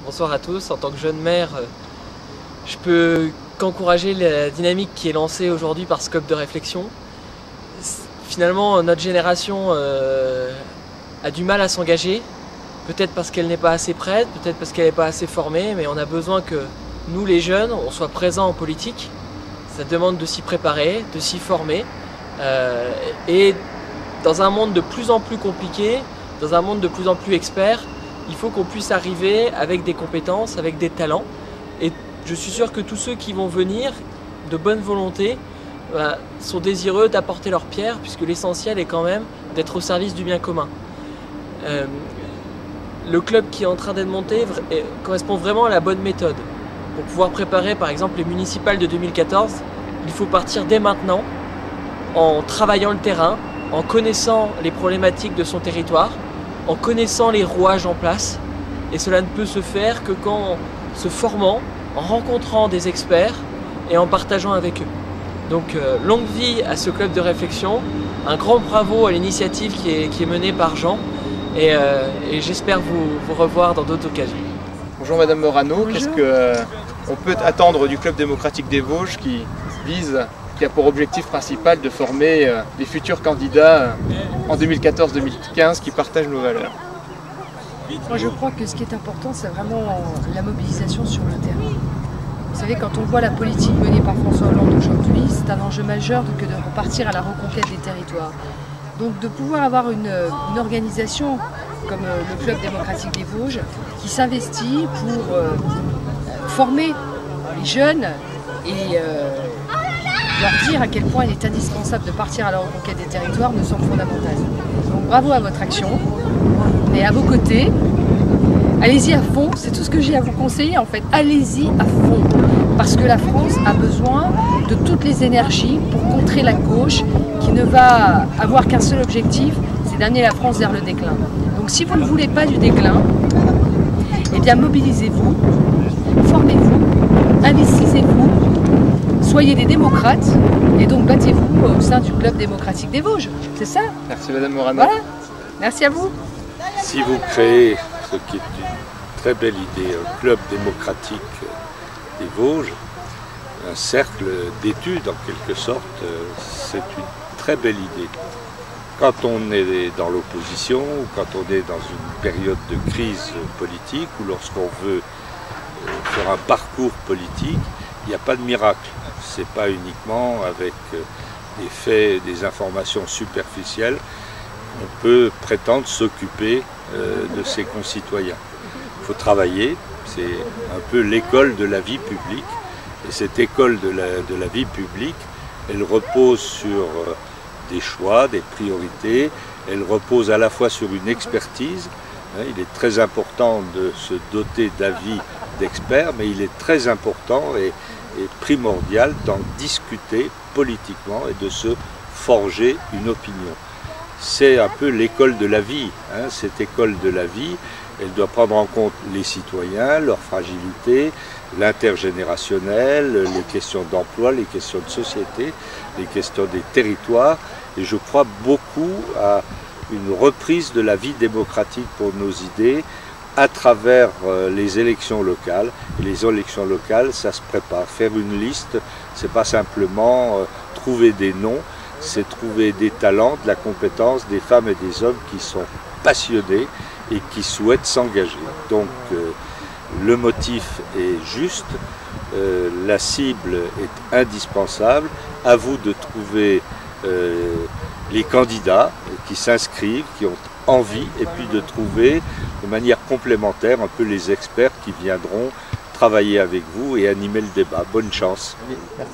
Bonsoir à tous. En tant que jeune maire, je peux qu'encourager la dynamique qui est lancée aujourd'hui par ce club de réflexion. Finalement, notre génération a du mal à s'engager, peut-être parce qu'elle n'est pas assez prête, peut-être parce qu'elle n'est pas assez formée, mais on a besoin que nous, les jeunes, on soit présents en politique. Ça demande de s'y préparer, de s'y former. Et dans un monde de plus en plus compliqué, dans un monde de plus en plus expert, il faut qu'on puisse arriver avec des compétences, avec des talents. Et je suis sûr que tous ceux qui vont venir, de bonne volonté, sont désireux d'apporter leur pierre, puisque l'essentiel est quand même d'être au service du bien commun. Le club qui est en train d'être monté correspond vraiment à la bonne méthode. Pour pouvoir préparer par exemple les municipales de 2014, il faut partir dès maintenant en travaillant le terrain, en connaissant les problématiques de son territoire, en connaissant les rouages en place. Et cela ne peut se faire que qu'en se formant, en rencontrant des experts et en partageant avec eux. Donc longue vie à ce club de réflexion, un grand bravo à l'initiative qui est menée par Jean et j'espère vous revoir dans d'autres occasions. Bonjour Madame Morano, qu'est-ce qu'on peut attendre du Club démocratique des Vosges qui a pour objectif principal de former les futurs candidats en 2014-2015 qui partagent nos valeurs? Moi je crois que ce qui est important c'est vraiment la mobilisation sur le terrain. Vous savez, quand on voit la politique menée par François Hollande aujourd'hui, c'est un enjeu majeur que de repartir à la reconquête des territoires. Donc de pouvoir avoir une organisation comme le Club démocratique des Vosges qui s'investit pour former les jeunes et leur dire à quel point il est indispensable de partir à la reconquête des territoires me semble fondamental. Donc bravo à votre action, mais à vos côtés, allez-y à fond, c'est tout ce que j'ai à vous conseiller en fait, allez-y à fond. Parce que la France a besoin de toutes les énergies pour contrer la gauche qui ne va avoir qu'un seul objectif, c'est d'amener la France vers le déclin. Donc si vous ne voulez pas du déclin, eh bien mobilisez-vous, formez-vous, investissez-vous, soyez des démocrates et donc battez-vous au sein du Club démocratique des Vosges. C'est ça. Merci Madame Morano. Voilà, merci à vous. Si vous créez ce qui est une très belle idée, un Club démocratique des Vosges, un cercle d'études en quelque sorte, c'est une très belle idée. Quand on est dans l'opposition ou quand on est dans une période de crise politique ou lorsqu'on veut faire un parcours politique, il n'y a pas de miracle. Ce n'est pas uniquement avec des faits, des informations superficielles qu'on peut prétendre s'occuper de ses concitoyens. Il faut travailler. C'est un peu l'école de la vie publique. Et cette école de la vie publique, elle repose sur des choix, des priorités. Elle repose à la fois sur une expertise. Il est très important de se doter d'avis d'experts, mais il est très important et primordial d'en discuter politiquement et de se forger une opinion. C'est un peu l'école de la vie. Cette école de la vie, elle doit prendre en compte les citoyens, leur fragilité, l'intergénérationnel, les questions d'emploi, les questions de société, les questions des territoires. Et je crois beaucoup à une reprise de la vie démocratique pour nos idées à travers les élections locales. Et les élections locales, ça se prépare. Faire une liste, c'est pas simplement trouver des noms, c'est trouver des talents, de la compétence, des femmes et des hommes qui sont passionnés et qui souhaitent s'engager. Donc le motif est juste, la cible est indispensable. À vous de trouver les candidats qui s'inscrivent, qui ont envie, et puis de trouver de manière complémentaire un peu les experts qui viendront travailler avec vous et animer le débat. Bonne chance.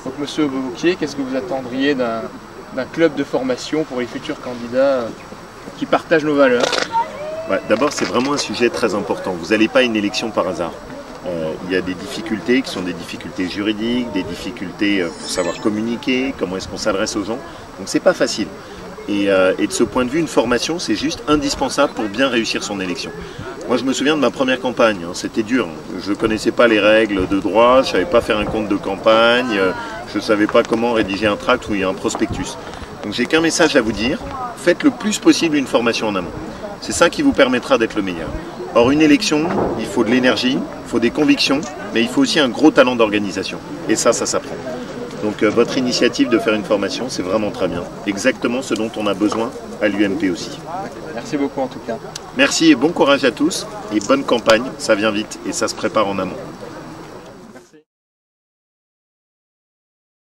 Donc Monsieur Beaubouquier, qu'est-ce que vous attendriez d'un club de formation pour les futurs candidats qui partagent nos valeurs? D'abord, c'est vraiment un sujet très important. Vous n'allez pas à une élection par hasard. Il y a des difficultés qui sont des difficultés juridiques, des difficultés pour savoir communiquer, comment est-ce qu'on s'adresse aux gens. Donc c'est pas facile. Et de ce point de vue, une formation, c'est juste indispensable pour bien réussir son élection. Moi, je me souviens de ma première campagne, c'était dur. Je ne connaissais pas les règles de droit, je ne savais pas faire un compte de campagne, je ne savais pas comment rédiger un tract ou un prospectus. Donc j'ai qu'un message à vous dire, faites le plus possible une formation en amont. C'est ça qui vous permettra d'être le meilleur. Or, une élection, il faut de l'énergie, il faut des convictions, mais il faut aussi un gros talent d'organisation. Et ça s'apprend. Donc votre initiative de faire une formation, c'est vraiment très bien. Exactement ce dont on a besoin à l'UMP aussi. Merci beaucoup en tout cas. Merci et bon courage à tous. Et bonne campagne, ça vient vite et ça se prépare en amont.